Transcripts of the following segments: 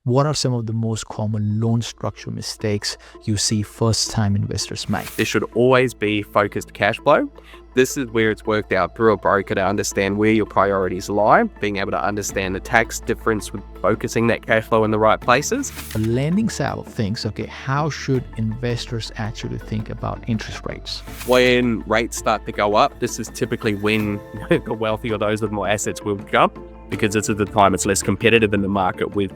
what are some of the most common loan structure mistakes you see first-time investors make? There should always be focused cash flow. This is where it's worked out through a broker to understand where your priorities lie, being able to understand the tax difference with focusing that cash flow in the right places. The lending side of things, okay, how should investors actually think about interest rates? When rates start to go up, this is typically when the wealthy or those with more assets will jump, because this is the time it's less competitive in the market with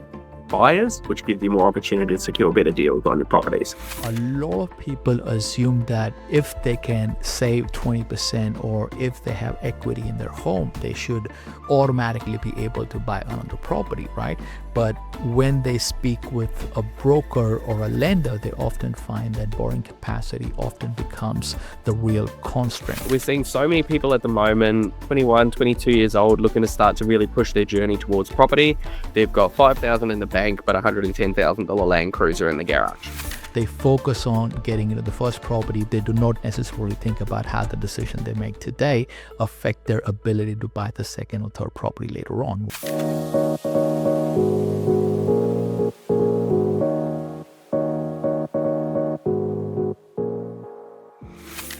buyers, which gives you more opportunity to secure better deals on your properties. A lot of people assume that if they can save 20% or if they have equity in their home, they should automatically be able to buy another property, right? But when they speak with a broker or a lender, they often find that borrowing capacity often becomes the real constraint. We're seeing so many people at the moment, 21, 22 years old, looking to start to really push their journey towards property. They've got $5,000 in the bank, but $110,000 Land Cruiser in the garage. They focus on getting into the first property. They do not necessarily think about how the decision they make today affect their ability to buy the second or third property later on.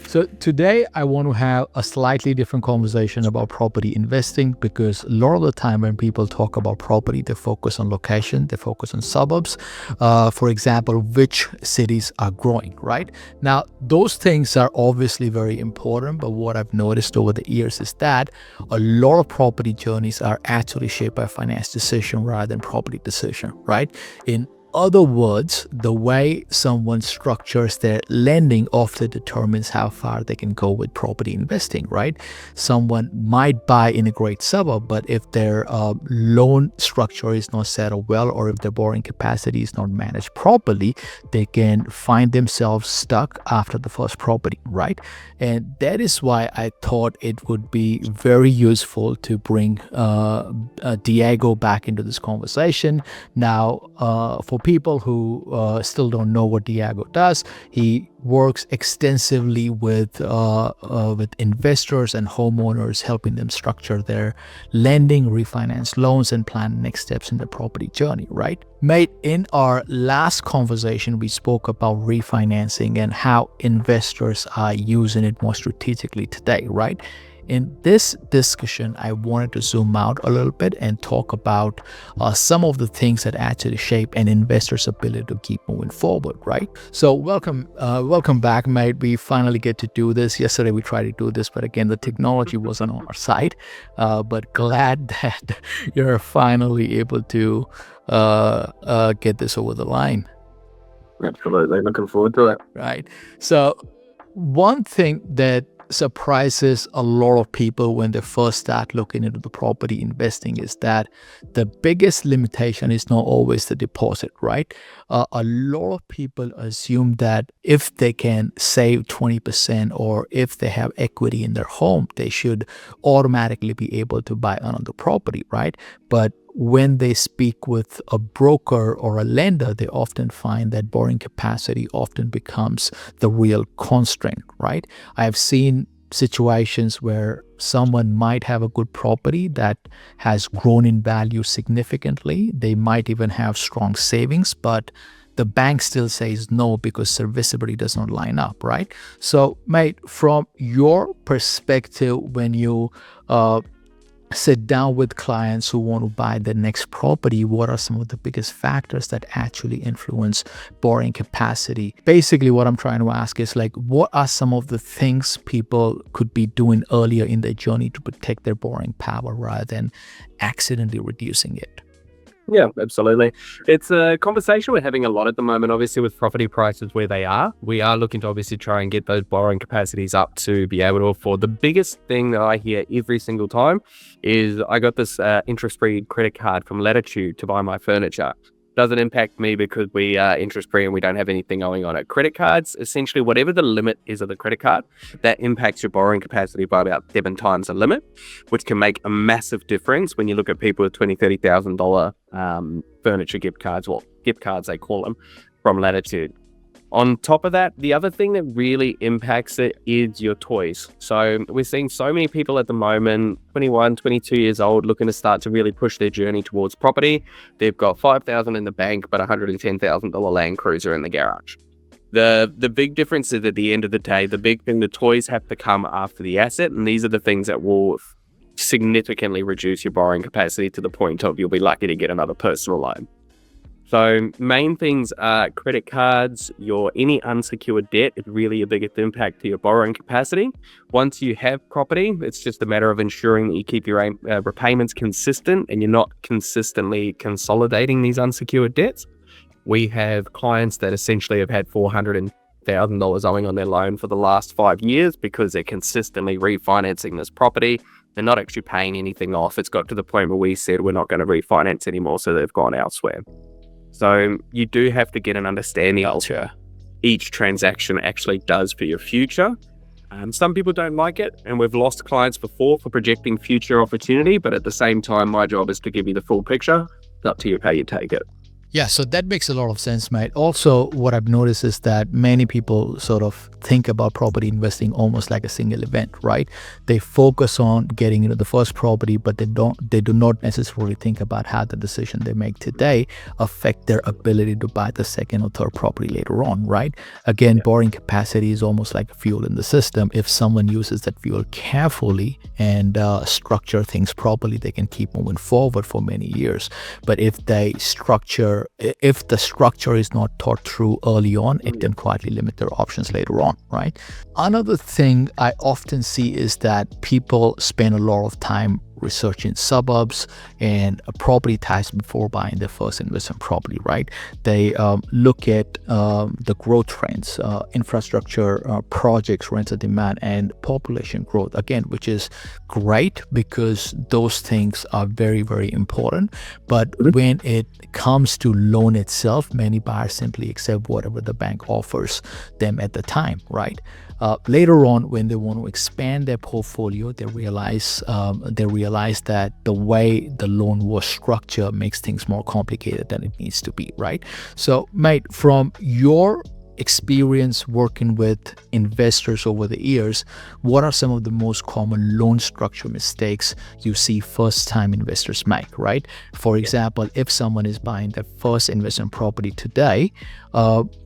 So today I want to have a slightly different conversation about property investing, because a lot of the time when people talk about property, they focus on location, they focus on suburbs, for example, which cities are growing, right? Now, those things are obviously very important, but what I've noticed over the years is that a lot of property journeys are actually shaped by finance decision rather than property decision, right? In other words, the way someone structures their lending often determines how far they can go with property investing, right? Someone might buy in a great suburb, but if their loan structure is not set up well, or if their borrowing capacity is not managed properly, they can find themselves stuck after the first property, right? And that is why I thought it would be very useful to bring Diego back into this conversation. Now, for people who still don't know what Diego does, he works extensively with investors and homeowners, helping them structure their lending, refinance loans, and plan next steps in the property journey, right? Mate, in our last conversation, we spoke about refinancing and how investors are using it more strategically today, right? In this discussion, I wanted to zoom out a little bit and talk about some of the things that actually shape an investor's ability to keep moving forward, right? So welcome back, mate. We finally get to do this. Yesterday we tried to do this, but again, the technology wasn't on our side. But glad that you're finally able to get this over the line. Absolutely, looking forward to it. Right. So one thing that surprises a lot of people when they first start looking into the property investing is that the biggest limitation is not always the deposit, right? A lot of people assume that if they can save 20% or if they have equity in their home, they should automatically be able to buy another property, right? But when they speak with a broker or a lender, they often find that borrowing capacity often becomes the real constraint, right? I have seen situations where someone might have a good property that has grown in value significantly. They might even have strong savings, but the bank still says no because serviceability does not line up, right? So, mate, from your perspective, when you sit down with clients who want to buy the next property, what are some of the biggest factors that actually influence borrowing capacity? Basically, what I'm trying to ask is, like, what are some of the things people could be doing earlier in their journey to protect their borrowing power rather than accidentally reducing it? Yeah, absolutely. It's a conversation we're having a lot at the moment, obviously, with property prices where they are. We are looking to obviously try and get those borrowing capacities up to be able to afford. The biggest thing that I hear every single time is I got this interest-free credit card from Latitude to buy my furniture. Doesn't impact me because we are interest-free and we don't have anything going on it. Credit cards, essentially whatever the limit is of the credit card, that impacts your borrowing capacity by about 7 times the limit, which can make a massive difference when you look at people with $20,000, $30,000 furniture gift cards, or gift cards they call them, from Latitude. On top of that, the other thing that really impacts it is your toys. So we're seeing so many people at the moment, 21, 22 years old, looking to start to really push their journey towards property. They've got $5,000 in the bank, but $110,000 Land Cruiser in the garage. The big difference is at the end of the day, the big thing, the toys have to come after the asset. And these are the things that will significantly reduce your borrowing capacity to the point of you'll be lucky to get another personal loan. So main things are credit cards, any unsecured debt is really a biggest impact to your borrowing capacity. Once you have property, it's just a matter of ensuring that you keep your repayments consistent and you're not consistently consolidating these unsecured debts. We have clients that essentially have had $400,000 owing on their loan for the last 5 years because they're consistently refinancing this property. They're not actually paying anything off. It's got to the point where we said we're not going to refinance anymore, so they've gone elsewhere. So you do have to get an understanding of what each transaction actually does for your future. Some people don't like it, and we've lost clients before for projecting future opportunity, but at the same time, my job is to give you the full picture. It's up to you how you take it. Yeah, so that makes a lot of sense, mate. Also, what I've noticed is that many people sort of think about property investing almost like a single event, right? They focus on getting into the first property, but they do not necessarily think about how the decision they make today affect their ability to buy the second or third property later on, right? Again, borrowing capacity is almost like fuel in the system. If someone uses that fuel carefully and structure things properly, they can keep moving forward for many years. But if the structure is not thought through early on, it can quietly limit their options later on, right? Another thing I often see is that people spend a lot of time researching suburbs and property types before buying their first investment property, right? They look at the growth trends, infrastructure projects, rental demand, and population growth, again, which is great because those things are very, very important. But when it comes to loan itself, many buyers simply accept whatever the bank offers them at the time, right? Later on, when they want to expand their portfolio, they realize that the way the loan was structured makes things more complicated than it needs to be, right? So, mate, from your experience working with investors over the years, what are some of the most common loan structure mistakes you see first-time investors make, right? For example, if someone is buying their first investment property today,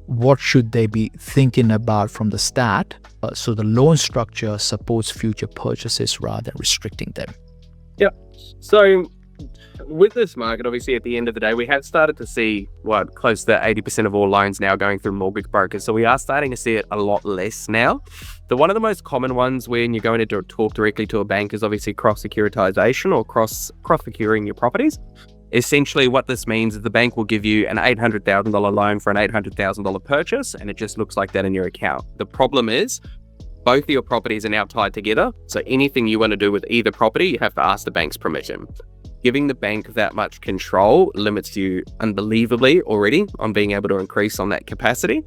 what should they be thinking about from the start so the loan structure supports future purchases rather than restricting them? Yeah. So with this market, obviously, at the end of the day, we have started to see close to 80% of all loans now going through mortgage brokers. So we are starting to see it a lot less now. One of the most common ones when you're going to talk directly to a bank is obviously cross-securitisation or cross-securing your properties. Essentially, what this means is the bank will give you an $800,000 loan for an $800,000 purchase, and it just looks like that in your account. The problem is both of your properties are now tied together. So anything you want to do with either property, you have to ask the bank's permission. Giving the bank that much control limits you unbelievably already on being able to increase on that capacity.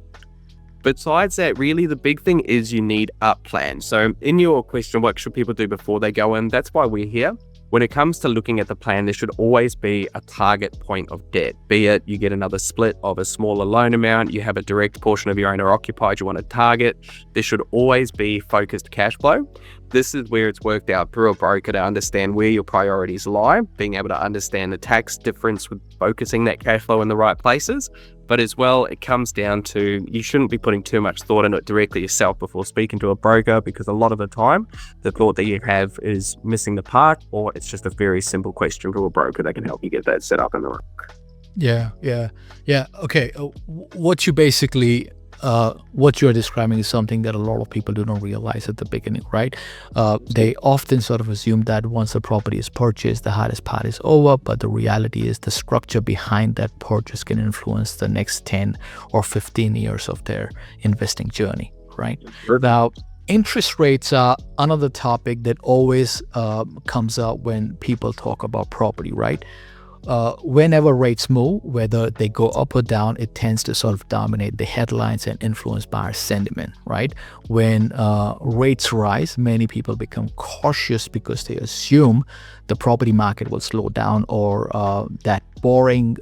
Besides that, really the big thing is you need a plan. So in your question, what should people do before they go in? That's why we're here. When it comes to looking at the plan, there should always be a target point of debt, be it you get another split of a smaller loan amount, you have a direct portion of your owner occupied you want to target. There should always be focused cash flow. This is where it's worked out through a broker to understand where your priorities lie, being able to understand the tax difference with focusing that cash flow in the right places. But as well, it comes down to you shouldn't be putting too much thought into it directly yourself before speaking to a broker, because a lot of the time, the thought that you have is missing the part, or it's just a very simple question to a broker that can help you get that set up in the right. Yeah. Okay. What you're describing is something that a lot of people do not realize at the beginning, right? They often sort of assume that once a property is purchased, the hardest part is over, but the reality is the structure behind that purchase can influence the next 10 or 15 years of their investing journey, right? Sure. Now, interest rates are another topic that always comes up when people talk about property, right? Whenever rates move, whether they go up or down, it tends to sort of dominate the headlines and influence buyer sentiment, right? When rates rise, many people become cautious because they assume the property market will slow down, or that borrowing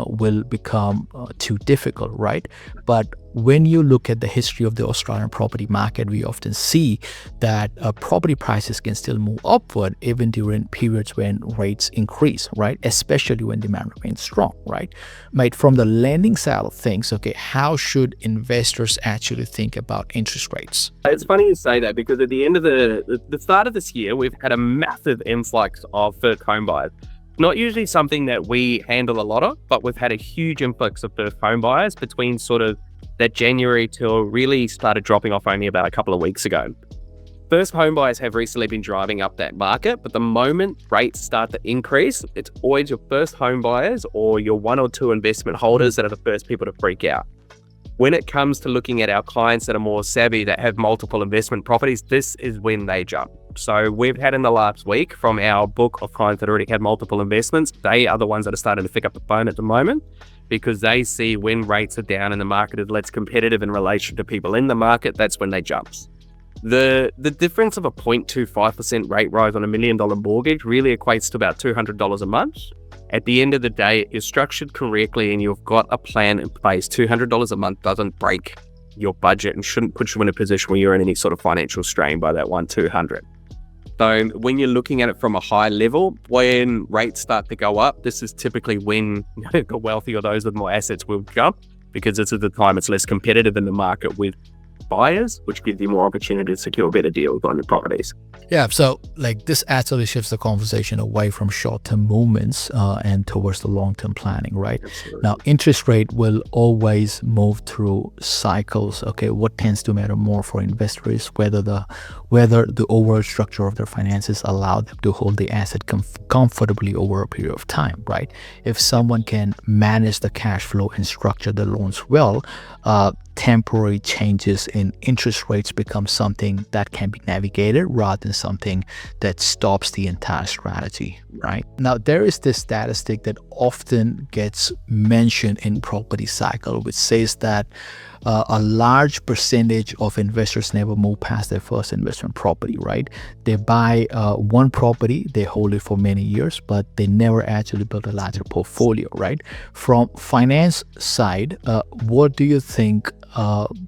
will become too difficult, right? But when you look at the history of the Australian property market, we often see that property prices can still move upward even during periods when rates increase, right? Especially when demand remains strong, right? Mate, from the lending side of things, okay, how should investors actually think about interest rates? It's funny you say that, because at the end of the start of this year, we've had a massive influx of first home buyers. Not usually something that we handle a lot of, but we've had a huge influx of first home buyers between sort of that January till really started dropping off only about a couple of weeks ago. First home buyers have recently been driving up that market, but the moment rates start to increase, it's always your first home buyers or your one or two investment holders that are the first people to freak out. When it comes to looking at our clients that are more savvy, that have multiple investment properties, this is when they jump. So we've had in the last week from our book of clients that already had multiple investments, they are the ones that are starting to pick up the phone at the moment, because they see when rates are down and the market is less competitive in relation to people in the market, that's when they jump. The difference of a 0.25% rate rise on $1 million mortgage really equates to about $200 a month. At the end of the day, if you're structured correctly and you've got a plan in place, $200 a month doesn't break your budget and shouldn't put you in a position where you're in any sort of financial strain by that $200. So when you're looking at it from a high level, when rates start to go up, this is typically when the wealthy or those with more assets will jump, because this is the time it's less competitive in the market with buyers, which gives you more opportunity to secure better deals on your properties. Yeah, so like this actually shifts the conversation away from short-term movements and towards the long-term planning, right? Absolutely. Now, interest rate will always move through cycles. Okay, what tends to matter more for investors, whether the overall structure of their finances allow them to hold the asset comfortably over a period of time, right? If someone can manage the cash flow and structure the loans well, temporary changes in interest rates become something that can be navigated rather than something that stops the entire strategy, right? Now, there is this statistic that often gets mentioned in property cycle, which says that a large percentage of investors never move past their first investment property, right? They buy one property, they hold it for many years, but they never actually build a larger portfolio, right? From finance side, what do you think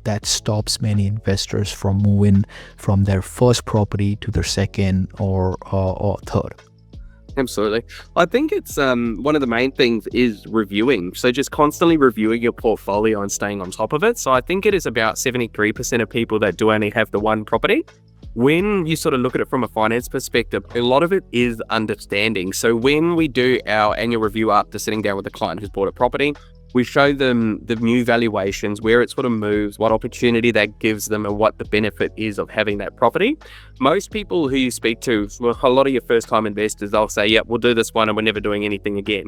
that stops many investors from moving from their first property to their second or third? Absolutely. I think it's one of the main things is reviewing. So just constantly reviewing your portfolio and staying on top of it. So I think it is about 73% of people that do only have the one property. When you sort of look at it from a finance perspective, a lot of it is understanding. So when we do our annual review after sitting down with a client who's bought a property, we show them the new valuations, where it sort of moves, what opportunity that gives them, and what the benefit is of having that property. Most people who you speak to, well, a lot of your first-time investors, they'll say, yeah, we'll do this one and we're never doing anything again.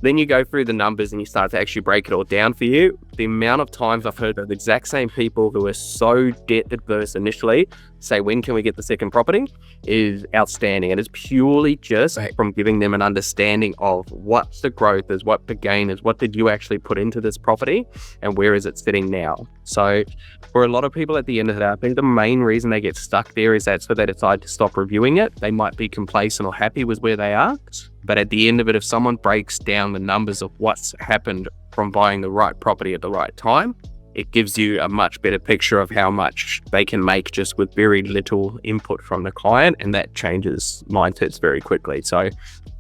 Then you go through the numbers and you start to actually break it all down for you. The amount of times I've heard of the exact same people who are so debt adverse initially say, when can we get the second property, is outstanding. And it's purely just from giving them an understanding of what the growth is, what the gain is, what did you actually put into this property, and where is it sitting now. So for a lot of people at the end of the day, I think the main reason they get stuck there is that so they decide to stop reviewing it. They might be complacent or happy with where they are. But at the end of it, if someone breaks down the numbers of what's happened from buying the right property at the right time, it gives you a much better picture of how much they can make just with very little input from the client, and that changes mindsets very quickly. So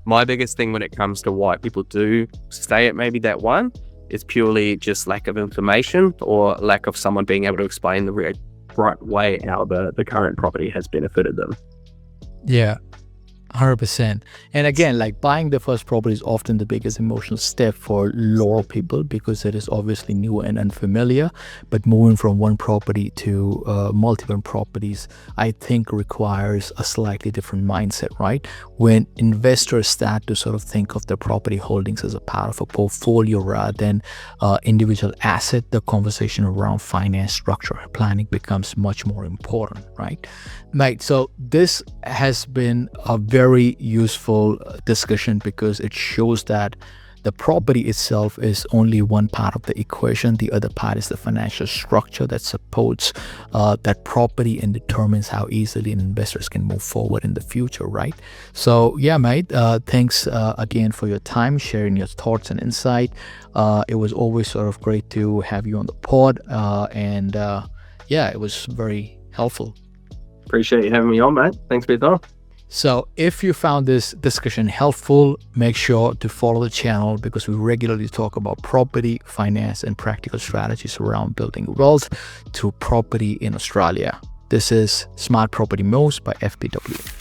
my biggest thing when it comes to why people do stay at maybe that one is purely just lack of information or lack of someone being able to explain the right way how the current property has benefited them. Yeah. 100%. And again, like buying the first property is often the biggest emotional step for a lot of people because it is obviously new and unfamiliar. But moving from one property to multiple properties, I think requires a slightly different mindset, right? When investors start to sort of think of their property holdings as a part of a portfolio rather than individual asset, the conversation around finance structure and planning becomes much more important, right? Mate, so this has been a very useful discussion because it shows that The property itself is only one part of the equation. The other part is the financial structure that supports that property and determines how easily investors can move forward in the future, right? So yeah, mate, thanks again for your time, sharing your thoughts and insight. It was always sort of great to have you on the pod, and yeah, it was very helpful. Appreciate you having me on, mate. Thanks for your time. So if you found this discussion helpful, make sure to follow the channel, because we regularly talk about property, finance, and practical strategies around building wealth through property in Australia. This is Smart Property Moves by FPW.